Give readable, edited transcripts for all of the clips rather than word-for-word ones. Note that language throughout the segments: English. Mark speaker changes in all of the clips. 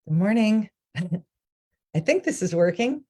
Speaker 1: Good morning. I think this is working.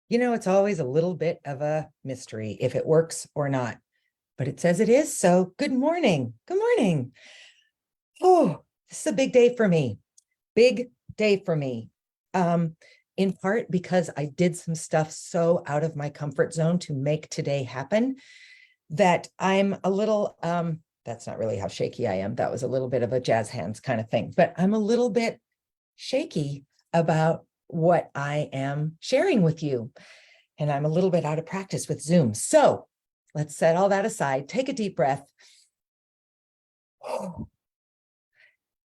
Speaker 1: It's always a little bit of a mystery if it works or not, but it says it is. So good morning. Good morning. Oh, this is a big day for me. Big day for me. Um, in part because I did some stuff so out of my comfort zone to make today happen that I'm a little, that's not really how shaky I am. That was a little bit of a jazz hands kind of thing, but I'm a little bit shaky about what I am sharing with you. And I'm a little bit out of practice with Zoom. So let's set all that aside, take a deep breath.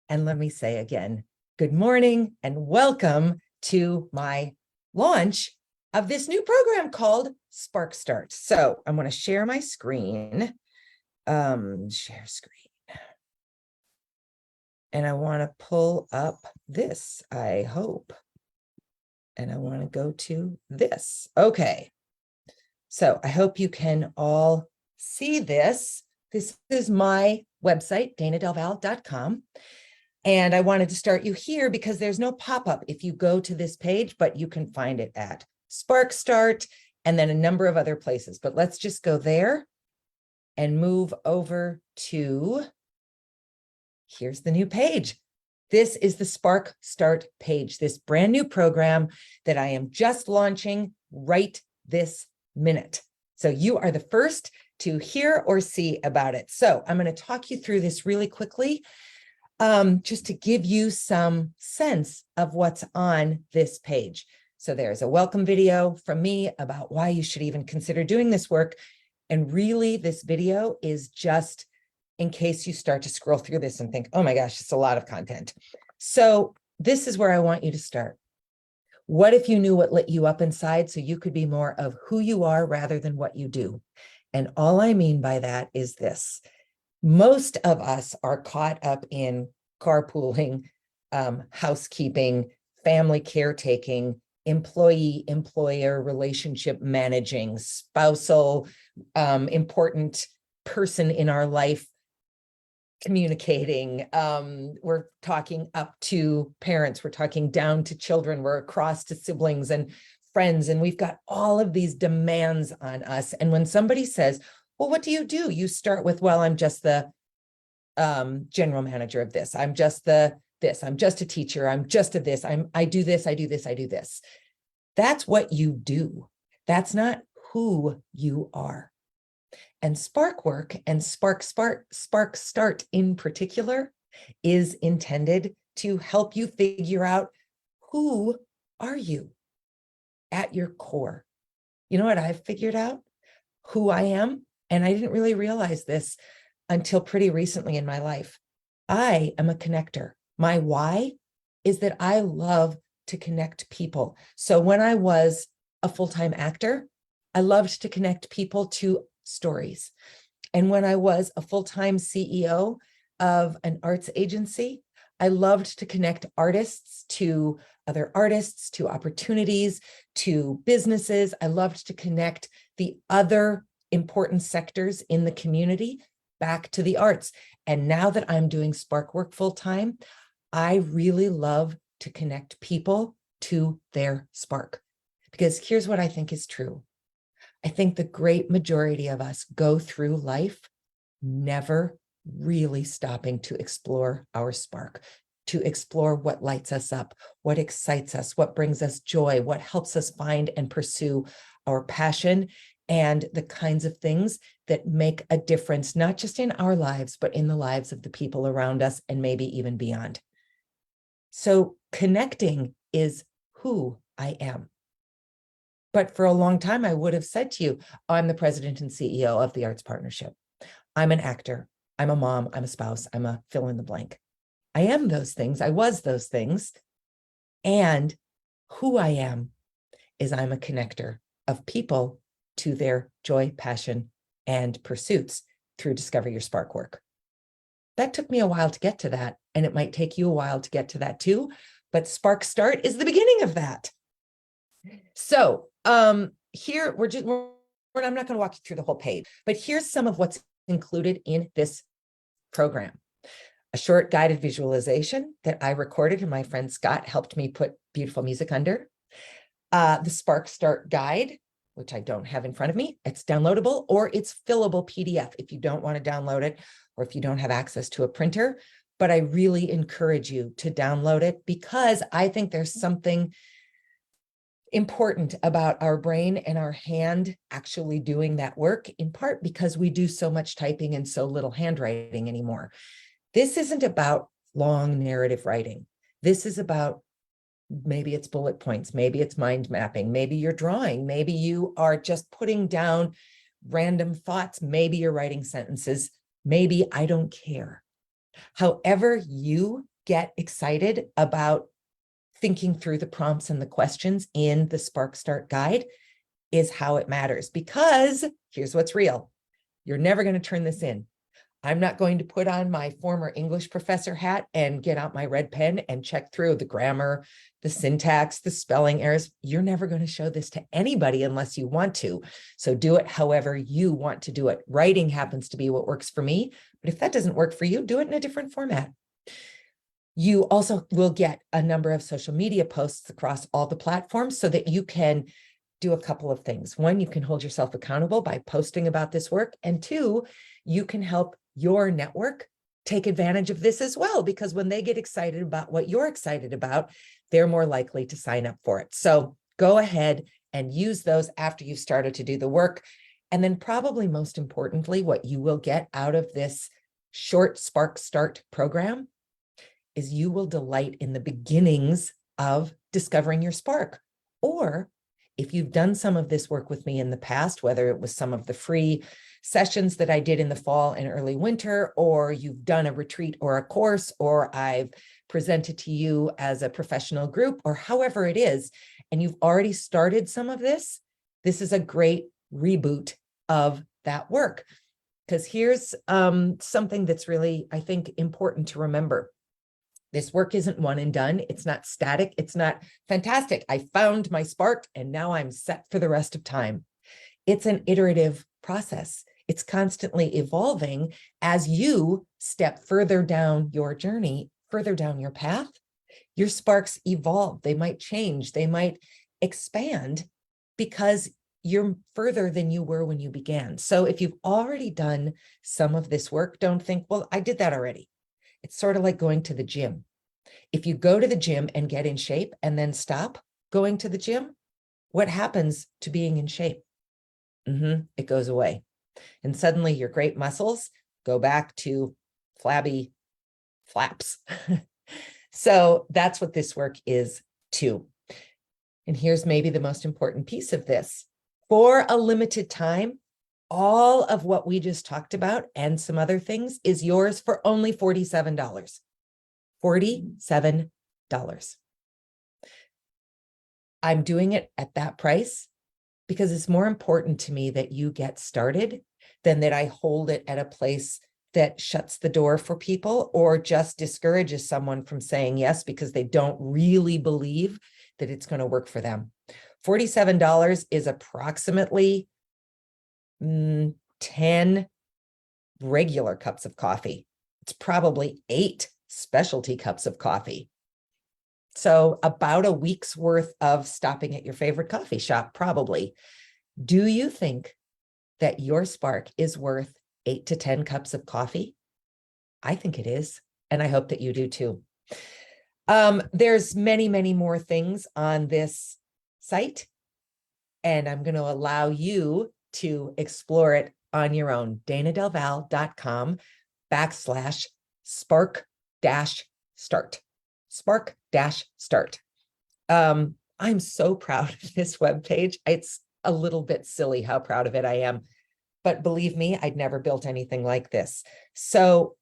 Speaker 1: And let me say again, good morning and welcome to my launch of this new program called Spark Start. So I'm going to share my screen, share screen. And I want to pull up this, I hope. And I want to go to this. Okay. So I hope you can all see this. This is my website, danadelval.com. And I wanted to start you here because there's no pop-up if you go to this page, but you can find it at Spark Start and then a number of other places. But let's just go there and move over to, here's the new page. This is the Spark Start page, this brand new program that I am just launching right this minute. So you are the first to hear or see about it. So I'm going to talk you through this really quickly, just to give you some sense of what's on this page. So there's a welcome video from me about why you should even consider doing this work. And really, this video is just in case you start to scroll through this and think, oh my gosh, it's a lot of content. So this is where I want you to start. What if you knew what lit you up inside so you could be more of who you are rather than what you do? And all I mean by that is this. Most of us are caught up in carpooling, housekeeping, family caretaking, employee-employer relationship managing, spousal, important person in our life communicating. We're talking up to parents, we're talking down to children, we're across to siblings and friends, and we've got all of these demands on us. And when somebody says, well, what do? You start with, well, I'm just the general manager of this. I'm just this. I'm just a teacher. I'm just a this. I do this. I do this. I do this. That's what you do. That's not who you are. And Spark Work and Spark Start in particular is intended to help you figure out, who are you at your core? You know what I've figured out? Who I am. And I didn't really realize this until pretty recently in my life. I am a connector. My why is that I love to connect people. So when I was a full-time actor, I loved to connect people to stories. And when I was a full-time CEO of an arts agency, I loved to connect artists to other artists, to opportunities, to businesses. I loved to connect the other important sectors in the community back to the arts. And now that I'm doing Spark Work full-time, I really love to connect people to their spark. Because here's what I think is true. I think the great majority of us go through life never really stopping to explore our spark, to explore what lights us up, what excites us, what brings us joy, what helps us find and pursue our passion, and the kinds of things that make a difference, not just in our lives, but in the lives of the people around us and maybe even beyond. So connecting is who I am. But for a long time, I would have said to you, I'm the president and CEO of the Arts Partnership. I'm an actor. I'm a mom. I'm a spouse. I'm a fill in the blank. I am those things. I was those things. And who I am is I'm a connector of people to their joy, passion, and pursuits through Discover Your Spark Work. That took me a while to get to that, and it might take you a while to get to that too, but Spark Start is the beginning of that. So here I'm not going to walk you through the whole page, but here's some of what's included in this program. a short guided visualization that I recorded and my friend Scott helped me put beautiful music under. The Spark Start Guide, which I don't have in front of me. It's downloadable or it's fillable PDF if you don't want to download it or if you don't have access to a printer. But I really encourage you to download it because I think there's something important about our brain and our hand actually doing that work, in part because we do so much typing and so little handwriting anymore. This isn't about long narrative writing. This is about, maybe it's bullet points, maybe it's mind mapping, maybe you're drawing, maybe you are just putting down random thoughts, maybe you're writing sentences, maybe I don't care. However you get excited about thinking through the prompts and the questions in the Spark Start Guide is how it matters, because here's what's real. You're never going to turn this in. I'm not going to put on my former English professor hat and get out my red pen and check through the grammar, the syntax, the spelling errors. You're never going to show this to anybody unless you want to. So do it however you want to do it. Writing happens to be what works for me, but if that doesn't work for you, do it in a different format. You also will get a number of social media posts across all the platforms so that you can do a couple of things. One, you can hold yourself accountable by posting about this work. And two, you can help your network take advantage of this as well, because when they get excited about what you're excited about, they're more likely to sign up for it. So go ahead and use those after you've started to do the work. And then probably most importantly, what you will get out of this short Spark Start program is you will delight in the beginnings of discovering your spark. Or if you've done some of this work with me in the past, whether it was some of the free sessions that I did in the fall and early winter, or you've done a retreat or a course, or I've presented to you as a professional group, or however it is, and you've already started some of this, this is a great reboot of that work. Because here's something that's really, I think, important to remember. This work isn't one and done. It's not static. It's not fantastic. I found my spark and now I'm set for the rest of time. It's an iterative process. It's constantly evolving as you step further down your journey, further down your path. Your sparks evolve. They might change. They might expand because you're further than you were when you began. So if you've already done some of this work, don't think, well, I did that already. It's sort of like going to the gym. If you go to the gym and get in shape and then stop going to the gym, what happens to being in shape? It goes away. And suddenly your great muscles go back to flabby flaps. So that's what this work is too. And here's maybe the most important piece of this. For a limited time, all of what we just talked about and some other things is yours for only $47. $47. I'm doing it at that price because it's more important to me that you get started than that I hold it at a place that shuts the door for people or just discourages someone from saying yes because they don't really believe that it's going to work for them. $47 is approximately 10 regular cups of coffee. It's probably 8 specialty cups of coffee. So about a week's worth of stopping at your favorite coffee shop, probably. Do you think that your spark is worth 8 to 10 cups of coffee? I think it is. And I hope that you do too. There's many, many more things on this site, and I'm going to allow you to explore it on your own. danadelval.com/spark-start. Spark-start. I'm so proud of this webpage. It's a little bit silly how proud of it I am, but believe me, I'd never built anything like this. So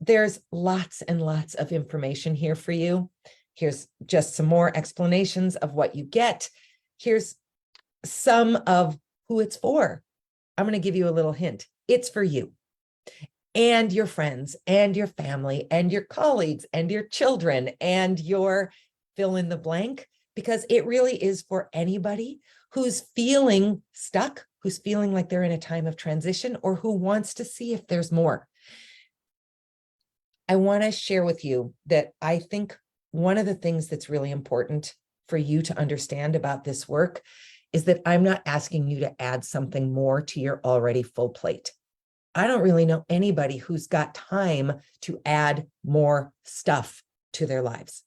Speaker 1: there's lots and lots of information here for you. Here's just some more explanations of what you get. Here's some of who it's for. I'm going to give you a little hint. It's for you and your friends and your family and your colleagues and your children and your fill in the blank, because it really is for anybody who's feeling stuck, who's feeling like they're in a time of transition, or who wants to see if there's more. I want to share with you that I think one of the things that's really important for you to understand about this work is that I'm not asking you to add something more to your already full plate. I don't really know anybody who's got time to add more stuff to their lives.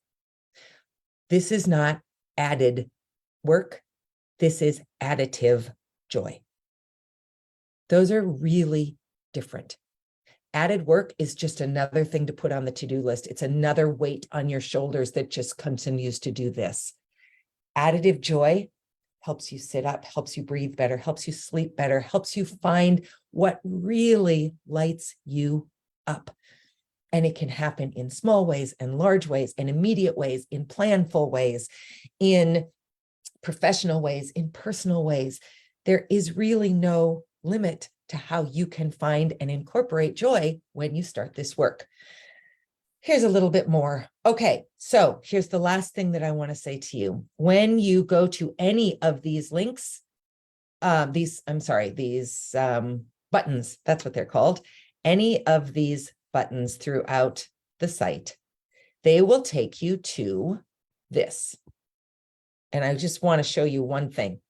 Speaker 1: This is not added work. This is additive joy. Those are really different. Added work is just another thing to put on the to-do list. It's another weight on your shoulders that just continues to do this. Additive joy helps you sit up, helps you breathe better, helps you sleep better, helps you find what really lights you up. And it can happen in small ways and large ways, in immediate ways, in planful ways, in professional ways, in personal ways. There is really no limit to how you can find and incorporate joy when you start this work. Here's a little bit more. Okay, so here's the last thing that I want to say to you. When you go to any of these links, these buttons, that's what they're called, any of these buttons throughout the site, they will take you to this. And I just want to show you one thing.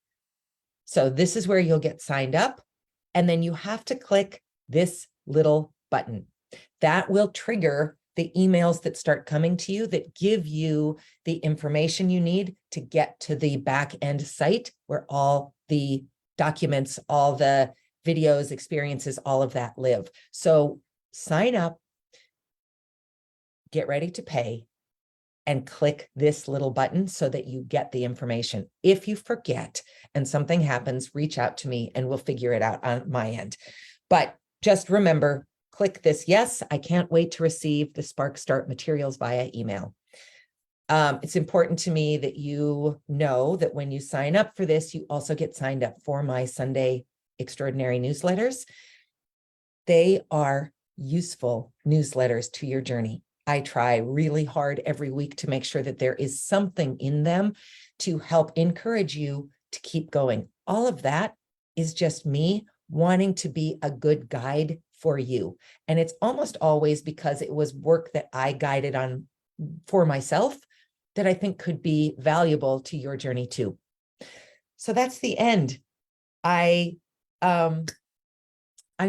Speaker 1: So this is where you'll get signed up, and then you have to click this little button. That will trigger the emails that start coming to you that give you the information you need to get to the back end site where all the documents, all the videos, experiences, all of that live. So sign up, get ready to pay, and click this little button so that you get the information. If you forget and something happens, reach out to me and we'll figure it out on my end. But just remember, click this. Yes, I can't wait to receive the Spark Start materials via email. It's important to me that you know that when you sign up for this, you also get signed up for my Sunday Extraordinary newsletters. They are useful newsletters to your journey. I try really hard every week to make sure that there is something in them to help encourage you to keep going. All of that is just me wanting to be a good guide for you. And it's almost always because it was work that I guided on for myself that I think could be valuable to your journey too. So that's the end. I'm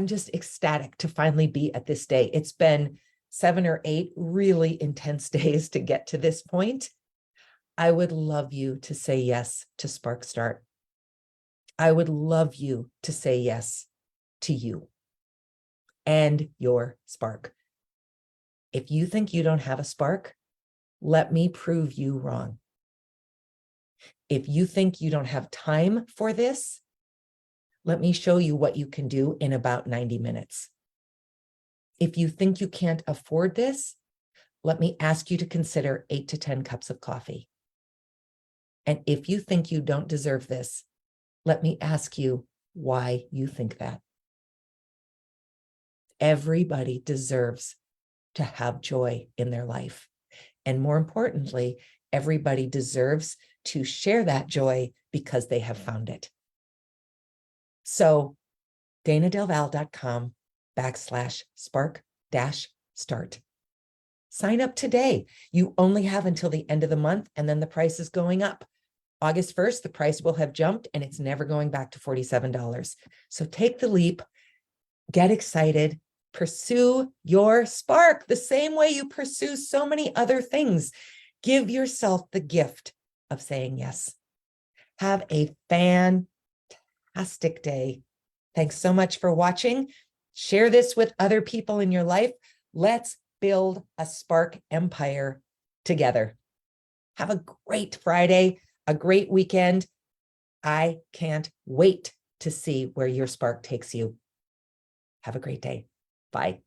Speaker 1: just ecstatic to finally be at this day. It's been 7 or 8 really intense days to get to this point. I would love you to say yes to Spark Start. I would love you to say yes to you and your spark. If you think you don't have a spark, let me prove you wrong. If you think you don't have time for this, let me show you what you can do in about 90 minutes. If you think you can't afford this, let me ask you to consider 8 to 10 cups of coffee. And if you think you don't deserve this, let me ask you why you think that. Everybody deserves to have joy in their life. And more importantly, everybody deserves to share that joy because they have found it. So danadelval.com/spark-start. Sign up today. You only have until the end of the month, and then the price is going up. August 1st, the price will have jumped and it's never going back to $47. So take the leap, get excited, pursue your spark the same way you pursue so many other things. Give yourself the gift of saying yes. Have a fantastic day. Thanks so much for watching. Share this with other people in your life. Let's build a spark empire together. Have a great Friday, a great weekend. I can't wait to see where your spark takes you. Have a great day. Bye.